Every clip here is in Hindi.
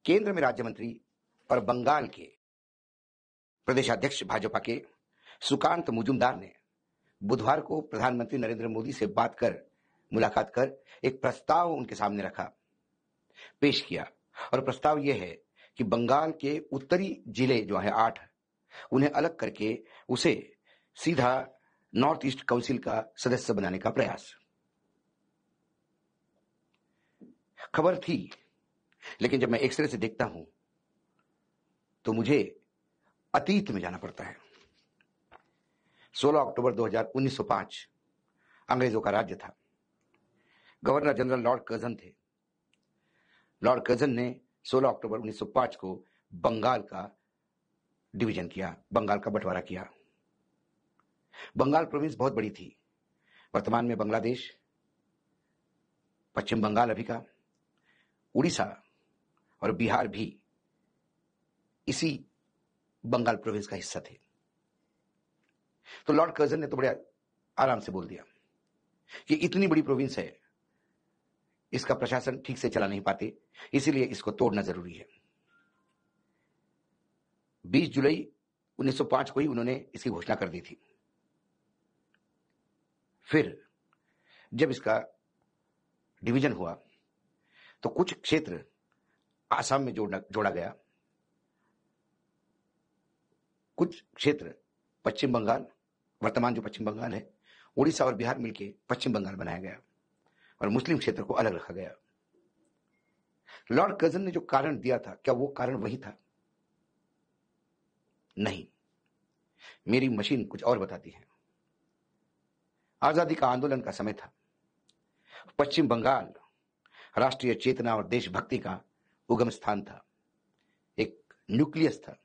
केंद्र में राज्य मंत्री और बंगाल के प्रदेशाध्यक्ष भाजपा के सुकांत मुजुमदार ने बुधवार को प्रधानमंत्री नरेंद्र मोदी से मुलाकात कर एक प्रस्ताव उनके सामने रखा, पेश किया। और प्रस्ताव यह है कि बंगाल के उत्तरी जिले जो है 8, उन्हें अलग करके उसे सीधा नॉर्थ ईस्ट काउंसिल का सदस्य बनाने का प्रयास। खबर थी, लेकिन जब मैं एक्सरे से देखता हूं तो मुझे अतीत में जाना पड़ता है। 16 अक्टूबर 1905 अंग्रेजों का राज्य था। गवर्नर जनरल लॉर्ड कर्जन थे। लॉर्ड कर्जन ने 16 अक्टूबर 1905 को बंगाल का डिवीजन किया, बंगाल का बंटवारा किया। बंगाल प्रोविंस बहुत बड़ी थी। वर्तमान में बांग्लादेश, पश्चिम बंगाल अभी का, उड़ीसा और बिहार भी इसी बंगाल प्रोविंस का हिस्सा थे। तो लॉर्ड कर्जन ने तो बड़े आराम से बोल दिया कि इतनी बड़ी प्रोविंस है, इसका प्रशासन ठीक से चला नहीं पाते, इसीलिए इसको तोड़ना जरूरी है। 20 जुलाई 1905 को ही उन्होंने इसकी घोषणा कर दी थी। फिर जब इसका डिवीजन हुआ तो कुछ क्षेत्र आसाम में जोड़ा गया, कुछ क्षेत्र पश्चिम बंगाल, वर्तमान जो पश्चिम बंगाल है, उड़ीसा और बिहार मिलकर पश्चिम बंगाल बनाया गया और मुस्लिम क्षेत्र को अलग रखा गया। लॉर्ड कर्जन ने जो कारण दिया था, क्या वो कारण वही था? नहीं, मेरी मशीन कुछ और बताती है। आजादी का आंदोलन का समय था। पश्चिम बंगाल राष्ट्रीय चेतना और देशभक्ति का उगम स्थान था, एक न्यूक्लियस था।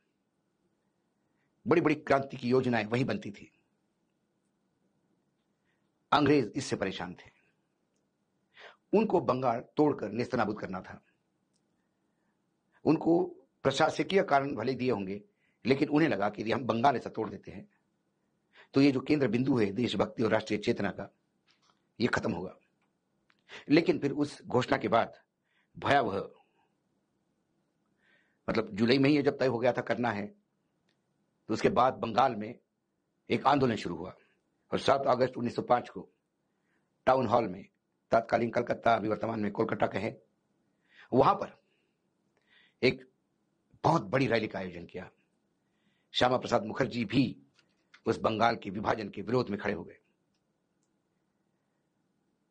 बड़ी बड़ी क्रांति की योजनाएं वहीं बनती थी। अंग्रेज इससे परेशान थे। उनको बंगाल तोड़कर नेस्तनाबूद करना था। उनको प्रशासकीय कारण भले दिए होंगे, लेकिन उन्हें लगा कि यदि हम बंगाल ऐसा तोड़ देते हैं तो ये जो केंद्र बिंदु है देशभक्ति और राष्ट्रीय चेतना का, ये खत्म होगा। लेकिन फिर उस घोषणा के बाद भयावह, मतलब जुलाई में ही जब तय हो गया था करना है, तो उसके बाद बंगाल में एक आंदोलन शुरू हुआ और 7 अगस्त 1905 को टाउन हॉल में, तत्कालीन कलकत्ता, अभी वर्तमान में कोलकाता कहे, वहां पर एक बहुत बड़ी रैली का आयोजन किया। श्यामा प्रसाद मुखर्जी भी उस बंगाल के विभाजन के विरोध में खड़े हो गए।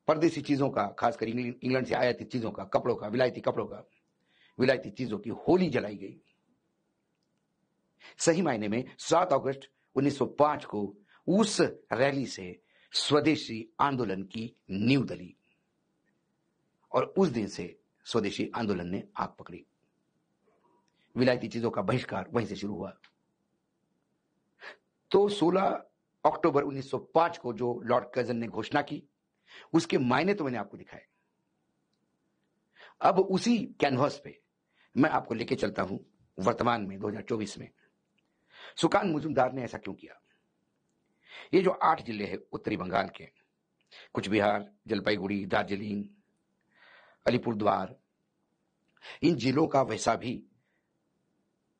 परदेसी चीजों का, खासकर इंग्लैंड से आयातित चीजों का, कपड़ों का, विलायती चीजों की होली जलाई गई। सही मायने में 7 अगस्त 1905 को उस रैली से स्वदेशी आंदोलन की नींव डली और उस दिन से स्वदेशी आंदोलन ने आग पकड़ी। विलायती चीजों का बहिष्कार वहीं से शुरू हुआ। तो 16 अक्टूबर 1905 को जो लॉर्ड कर्जन ने घोषणा की, उसके मायने तो मैंने आपको दिखाए। अब उसी कैनवास पे मैं आपको लेके चलता हूं वर्तमान में 2024 में। सुकांत मुजुमदार ने ऐसा क्यों किया? ये जो 8 जिले हैं उत्तरी बंगाल के, कुछ बिहार, जलपाईगुड़ी, दार्जिलिंग, अलीपुरद्वार, इन जिलों का वैसा भी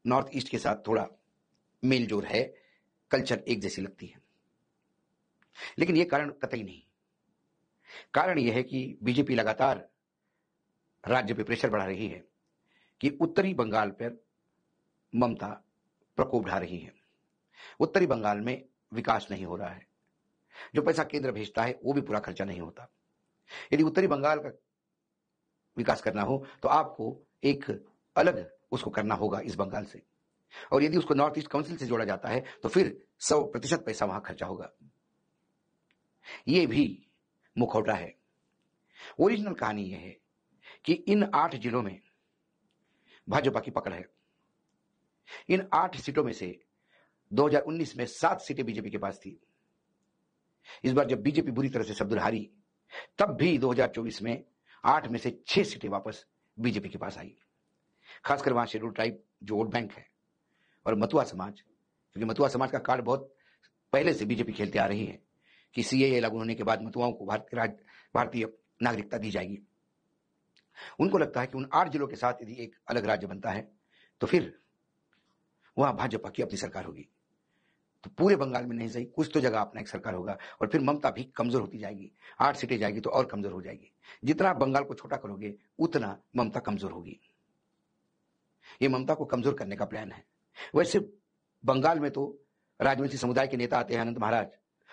नॉर्थ ईस्ट के साथ थोड़ा मेल जोल है, कल्चर एक जैसी लगती है। लेकिन यह कारण कतई नहीं। कारण यह है कि बीजेपी लगातार राज्य पे प्रेशर बढ़ा रही है कि उत्तरी बंगाल पर ममता प्रकोप ढा रही है। उत्तरी बंगाल में विकास नहीं हो रहा है। जो पैसा केंद्र भेजता है वो भी पूरा खर्चा नहीं होता। यदि उत्तरी बंगाल का विकास करना हो तो आपको एक अलग उसको करना होगा इस बंगाल से, और यदि उसको नॉर्थ ईस्ट काउंसिल से जोड़ा जाता है तो फिर 100% पैसा वहां खर्चा होगा। यह भी मुखौटा है। ओरिजिनल कहानी यह है कि इन 8 जिलों में भाजपा की पकड़ है। इन 8 सीटों में से 2019 में 7 सीटें बीजेपी के पास थी। इस बार जब बीजेपी बुरी तरह से शब्द हारी, तब भी 2024 में 8 में से 6 सीटें वापस बीजेपी के पास आई। खासकर वहां शेड्यूल ट्राइब जो वोट बैंक है और मतुआ समाज, क्योंकि मतुआ समाज का कार्ड बहुत पहले से बीजेपी खेलते आ रही है कि सीएए लागू होने के बाद मतुआओं को भारतीय नागरिकता दी जाएगी। उनको लगता है कि उन 8 जिलों के साथ यदि एक अलग राज्य बनता है तो फिर वहां भाजपा की अपनी सरकार होगी। तो पूरे बंगाल में नहीं सही, कुछ तो जगह अपना एक सरकार होगा और फिर ममता भी कमजोर होती जाएगी। 8 सीटें जाएगी तो और कमजोर हो जाएगी। जितना आप बंगाल को छोटा करोगे उतना ममता कमजोर होगी। ये ममता को कमजोर करने का प्लान है। वैसे बंगाल में तो राजवंशी समुदाय के नेता आते हैं, अनंत महाराज,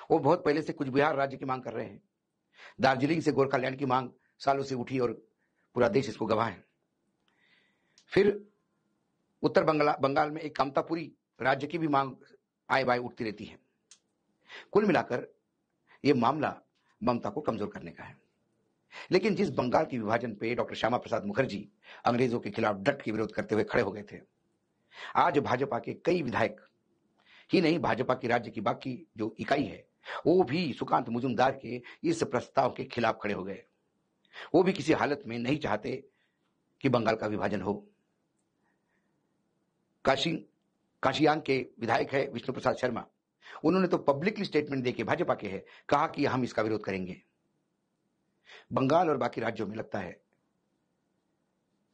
वो बहुत पहले से कुछ बिहार राज्य की मांग कर रहे हैं। दार्जिलिंग से गोरखालैंड की मांग सालों से उठी और पूरा देश इसको गवाह है। फिर उत्तर बंगाल में एक कामतापुरी राज्य की भी मांग आए बाय उठती रहती है। कुल मिलाकर यह मामला ममता को कमजोर करने का है। लेकिन जिस बंगाल के विभाजन पे डॉक्टर श्यामा प्रसाद मुखर्जी अंग्रेजों के खिलाफ डट के विरोध करते हुए खड़े हो गए थे, आज भाजपा के कई विधायक ही नहीं, भाजपा की राज्य की बाकी जो इकाई है वो भी सुकांत मुजुमदार के इस प्रस्ताव के खिलाफ खड़े हो गए। वो भी किसी हालत में नहीं चाहते कि बंगाल का विभाजन हो। काशियांग के विधायक है विष्णु प्रसाद शर्मा, उन्होंने तो पब्लिकली स्टेटमेंट देके, भाजपा के है, कहा कि हम इसका विरोध करेंगे। बंगाल और बाकी राज्यों में लगता है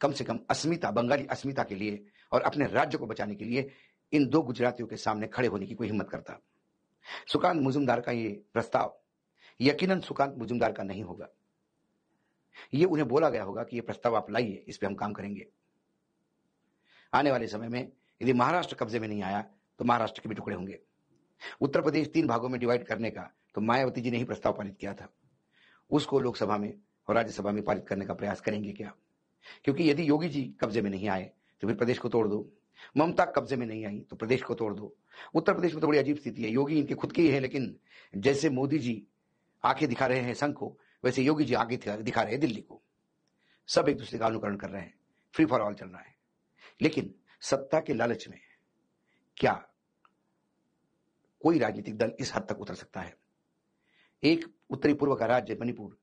कम से कम अस्मिता, बंगाली अस्मिता के लिए और अपने राज्य को बचाने के लिए इन दो गुजरातियों के सामने खड़े होने की कोई हिम्मत करता। सुकांत मुजुमदार का ये प्रस्ताव यकीनन सुकांत मुजुमदार का नहीं होगा। ये उन्हें बोला गया होगा कि ये प्रस्ताव आप लाइए, इस पे हम काम करेंगे। आने वाले समय में यदि महाराष्ट्र कब्जे में नहीं आया तो महाराष्ट्र के भी टुकड़े होंगे। उत्तर प्रदेश 3 भागों में डिवाइड करने का तो मायावती जी ने ही प्रस्ताव पारित किया था। उसको लोकसभा में और राज्यसभा में पारित करने का प्रयास करेंगे क्या? क्योंकि यदि योगी जी कब्जे में नहीं आए तो फिर प्रदेश को तोड़ दो, ममता कब्जे में नहीं आई तो प्रदेश को तोड़ दो। उत्तर प्रदेश में तो बड़ी अजीब स्थिति है। योगी इनके खुद के ही है, लेकिन जैसे मोदी जी आंखें दिखा रहे हैं संघ को, वैसे योगी जी आगे दिखा रहे हैं दिल्ली को। सब एक दूसरे का अनुकरण कर रहे हैं, फ्री फॉर ऑल चल रहा है। लेकिन सत्ता के लालच में क्या कोई राजनीतिक दल इस हद तक उतर सकता है? एक उत्तरी पूर्व का राज्य मणिपुर,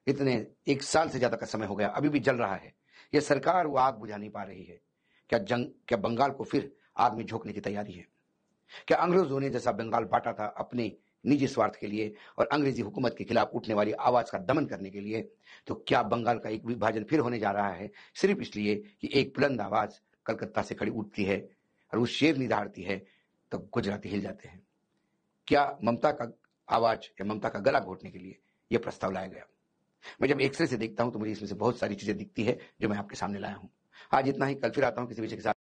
इतने 1 साल से ज्यादा का समय हो गया, अभी भी जल रहा है। यह सरकार वो आग बुझा नहीं पा रही है। क्या बंगाल को फिर आग में झोंकने की तैयारी है? क्या अंग्रेजों ने जैसा बंगाल बांटा था अपने निजी स्वार्थ के लिए और अंग्रेजी हुकूमत के खिलाफ उठने वाली आवाज का दमन करने के लिए, तो क्या बंगाल का एक विभाजन फिर होने जा रहा है सिर्फ इसलिए कि एक बुलंद आवाज कलकत्ता से खड़ी उठती है और वो शेर निधारती है तो गुजराती हिल जाते हैं? क्या ममता का आवाज या ममता का गला घोटने के लिए यह प्रस्ताव लाया गया? मैं जब एक्सरे से देखता हूं तो मुझे इसमें से बहुत सारी चीजें दिखती है जो मैं आपके सामने लाया हूं। आज इतना ही, कल फिर आता हूं किसी विषय के साथ।